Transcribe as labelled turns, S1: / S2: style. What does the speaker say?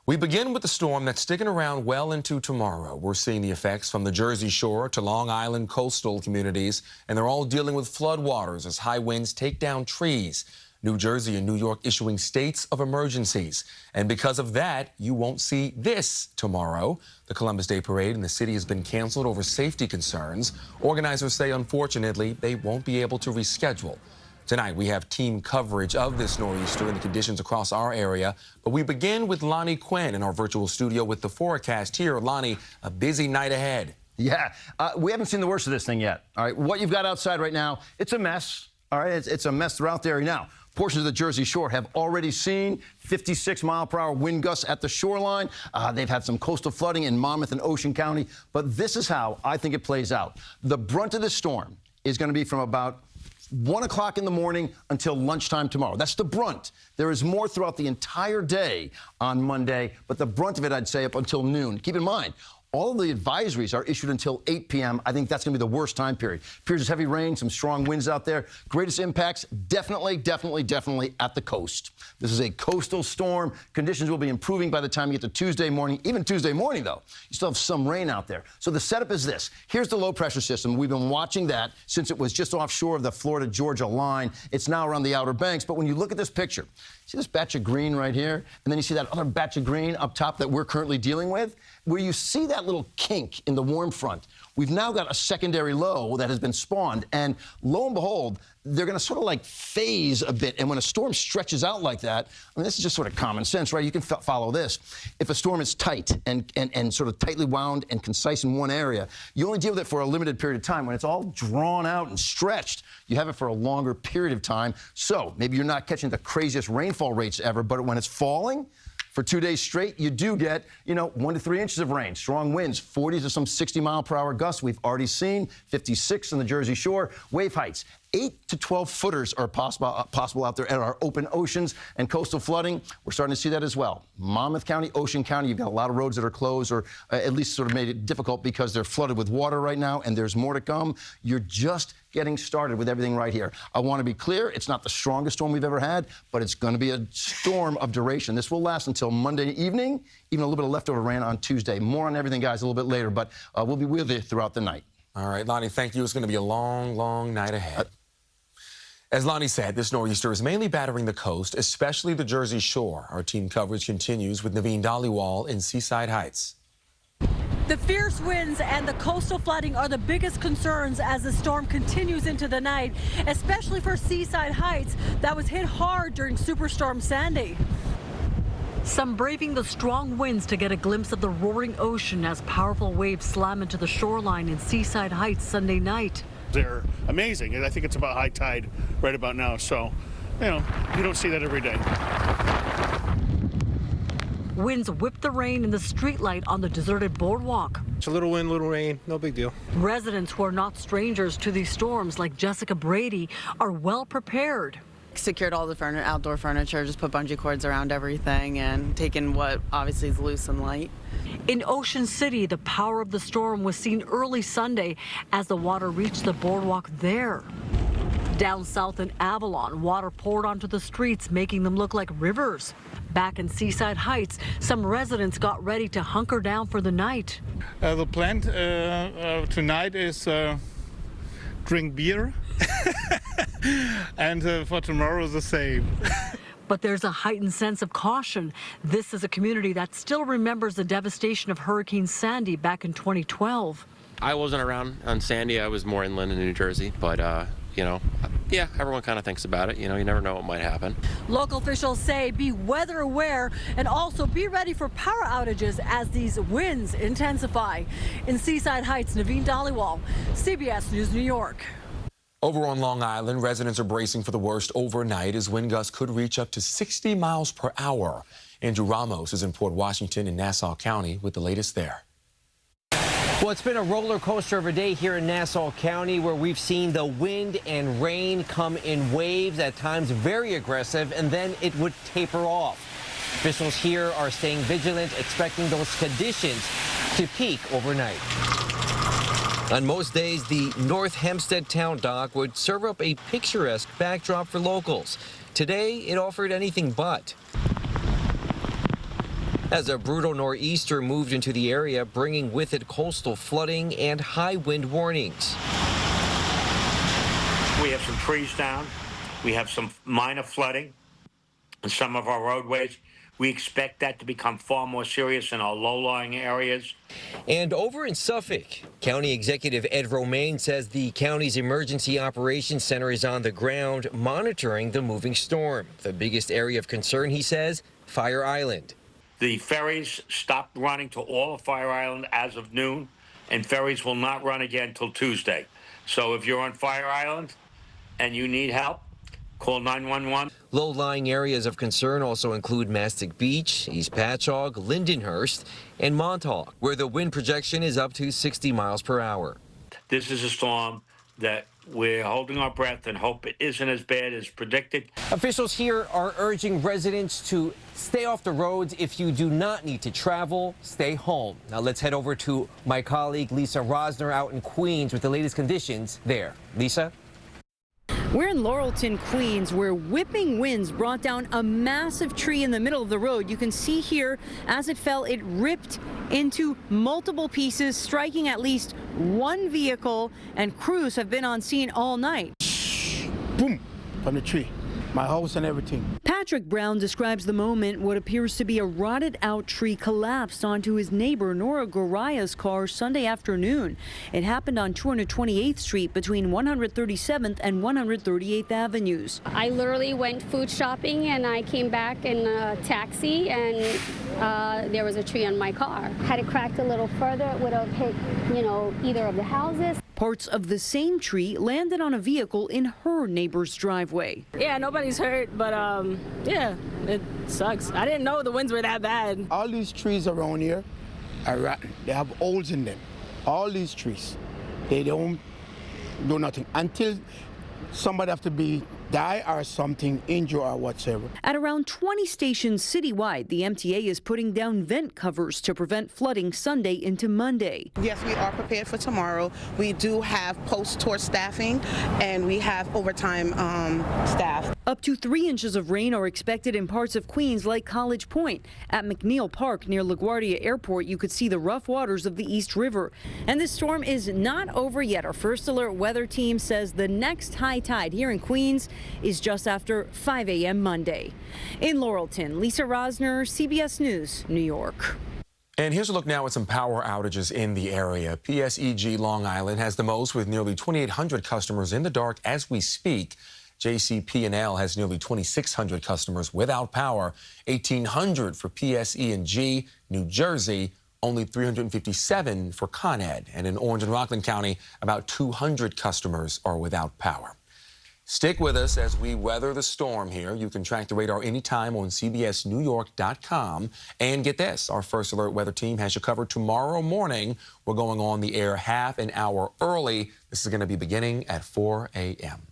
S1: We begin with the storm that's sticking around well into tomorrow. We're seeing the effects from the Jersey Shore to Long Island coastal communities, and they're all dealing with floodwaters as high winds take down trees. New Jersey and New York issuing states of emergencies. And because of that, you won't see this tomorrow. The Columbus Day Parade in the city has been canceled over safety concerns. Organizers say, unfortunately, they won't be able to reschedule. Tonight, we have team coverage of this nor'easter and the conditions across our area. But we begin with Lonnie Quinn in our virtual studio with the forecast here. Lonnie, a busy night ahead.
S2: Yeah, we haven't seen the worst of this thing yet. All right, what you've got outside right now, it's a mess. All right, it's a mess throughout the area now. Portions of the Jersey Shore have already seen 56-mile-per-hour wind gusts at the shoreline. They've had some coastal flooding in Monmouth and Ocean County. But this is how I think it plays out. The brunt of the storm is going to be from about 1 o'clock in the morning until lunchtime tomorrow. That's the brunt. There is more throughout the entire day on Monday, but the brunt of it, I'd say, up until noon. Keep in mind, all of the advisories are issued until 8 p.m. I think that's going to be the worst time period. Appears as heavy rain, some strong winds out there. Greatest impacts, definitely at the coast. This is a coastal storm. Conditions will be improving by the time you get to Tuesday morning. Even Tuesday morning, though, you still have some rain out there. So the setup is this. Here's the low-pressure system. We've been watching that since it was just offshore of the Florida-Georgia line. It's now around the Outer Banks. But when you look at this picture, see this batch of green right here? And then you see that other batch of green up top that we're currently dealing with? Where you see that little kink in the warm front, we've now got a secondary low that has been spawned. And lo and behold, they're going to sort of like phase a bit. And when a storm stretches out like that, I mean, this is just sort of common sense, right? You can follow this. If a storm is tight and sort of tightly wound and concise in one area, you only deal with it for a limited period of time. When it's all drawn out and stretched, you have it for a longer period of time. So maybe you're not catching the craziest rainfall rates ever, but when it's falling, for 2 days straight, you do get, 1 to 3 inches of rain, strong winds, 40 to some 60-mile-per-hour gusts. We've already seen 56 on the Jersey Shore. Wave heights, 8 to 12 footers are possible out there at our open oceans, and coastal flooding, we're starting to see that as well. Monmouth County, Ocean County, you've got a lot of roads that are closed or at least sort of made it difficult because they're flooded with water right now, and there's more to come. You're just getting started with everything right here. I want to be clear, it's not the strongest storm we've ever had, but it's going to be a storm of duration. This will last until Monday evening, even a little bit of leftover rain on Tuesday. More on everything, guys, a little bit later, but we'll be with you throughout the night.
S1: All right, Lonnie, thank you. It's going to be a long, long night ahead. As Lonnie said, this nor'easter is mainly battering the coast, especially the Jersey Shore. Our team coverage continues with Naveen Dhaliwal in Seaside Heights.
S3: The fierce winds and the coastal flooding are the biggest concerns as the storm continues into the night, especially for Seaside Heights that was hit hard during Superstorm Sandy. Some braving the strong winds to get a glimpse of the roaring ocean as powerful waves slam into the shoreline in Seaside Heights Sunday night.
S4: They're amazing, and I think it's about high tide right about now, so, you don't see that every day.
S3: Winds whipped the rain in the streetlight on the deserted boardwalk.
S5: It's a little wind, little rain, no big deal.
S3: Residents who are not strangers to these storms, like Jessica Brady, are well prepared.
S6: Secured all the outdoor furniture, just put bungee cords around everything and taken what obviously is loose and light.
S3: In Ocean City, the power of the storm was seen early Sunday as the water reached the boardwalk there. Down south in Avalon, water poured onto the streets, making them look like rivers. Back in Seaside Heights, some residents got ready to hunker down for the night.
S4: The plan tonight is drink beer, and for tomorrow the same.
S3: But there's a heightened sense of caution. This is a community that still remembers the devastation of Hurricane Sandy back in 2012.
S7: I wasn't around on Sandy. I was more inland in New Jersey, but yeah, everyone kind of thinks about it. You never know what might happen.
S3: Local officials say be weather aware and also be ready for power outages as these winds intensify. In Seaside Heights, Naveen Dhaliwal, CBS News, New York.
S1: Over on Long Island, residents are bracing for the worst overnight as wind gusts could reach up to 60 miles per hour. Andrew Ramos is in Port Washington in Nassau County with the latest there.
S8: Well, it's been a roller coaster of a day here in Nassau County where we've seen the wind and rain come in waves, at times very aggressive, and then it would taper off. Officials here are staying vigilant, expecting those conditions to peak overnight. On most days, the North Hempstead Town Dock would serve up a picturesque backdrop for locals. Today, it offered anything but. as a brutal nor'easter moved into the area, bringing with it coastal flooding and high wind warnings.
S9: We have some trees down. We have some minor flooding in some of our roadways. We expect that to become far more serious in our low-lying areas.
S8: And over in Suffolk, County Executive Ed Romaine says the county's Emergency Operations Center is on the ground monitoring the moving storm. The biggest area of concern, he says, Fire Island.
S9: The ferries stopped running to all of Fire Island as of noon, and ferries will not run again till Tuesday. So if you're on Fire Island and you need help, call 911.
S8: Low-lying areas of concern also include Mastic Beach, East Patchogue, Lindenhurst, and Montauk, where the wind projection is up to 60 miles per hour.
S9: This is a storm that we're holding our breath and hope it isn't as bad as predicted.
S8: Officials here are urging residents to stay off the roads. If you do not need to travel, stay home. Now let's head over to my colleague Lisa Rozner out in Queens with the latest conditions there. Lisa?
S10: We're in Laurelton, Queens, where whipping winds brought down a massive tree in the middle of the road. You can see here, as it fell, it ripped into multiple pieces, striking at least one vehicle, and crews have been on scene all night.
S11: Boom, from the tree. My house and everything.
S10: Patrick Brown describes the moment. What appears to be a rotted out tree collapsed onto his neighbor Nora Garaya's car Sunday afternoon. It happened on 228th Street between 137th and 138th Avenues.
S12: I literally went food shopping and I came back in a taxi and there was a tree on my car. Had it cracked a little further, it would have hit, either of the houses.
S10: Parts of the same tree landed on a vehicle in her neighbor's driveway.
S13: Yeah, nobody's hurt, but yeah, it sucks. I didn't know the winds were that bad.
S11: All these trees around here are rotten. They have holes in them. All these trees. They don't do nothing until somebody have to die or something, injured or whatsoever.
S10: At around 20 stations citywide, the MTA is putting down vent covers to prevent flooding Sunday into Monday.
S14: Yes, we are prepared for tomorrow. We do have post-tour staffing and we have overtime staff.
S10: Up to 3 inches of rain are expected in parts of Queens like College Point. At McNeil Park near LaGuardia Airport, you could see the rough waters of the East River. And this storm is not over yet. Our first alert weather team says the next high tide here in Queens is just after 5 a.m. Monday. In Laurelton, Lisa Rozner, CBS News, New York.
S1: And here's a look now at some power outages in the area. PSEG Long Island has the most with nearly 2,800 customers in the dark as we speak. JCP&L has nearly 2,600 customers without power, 1,800 for PSE&G. New Jersey, only 357 for Con Ed. And in Orange and Rockland County, about 200 customers are without power. Stick with us as we weather the storm here. You can track the radar anytime on CBSNewYork.com. And get this, our First Alert weather team has you covered tomorrow morning. We're going on the air half an hour early. This is going to be beginning at 4 a.m.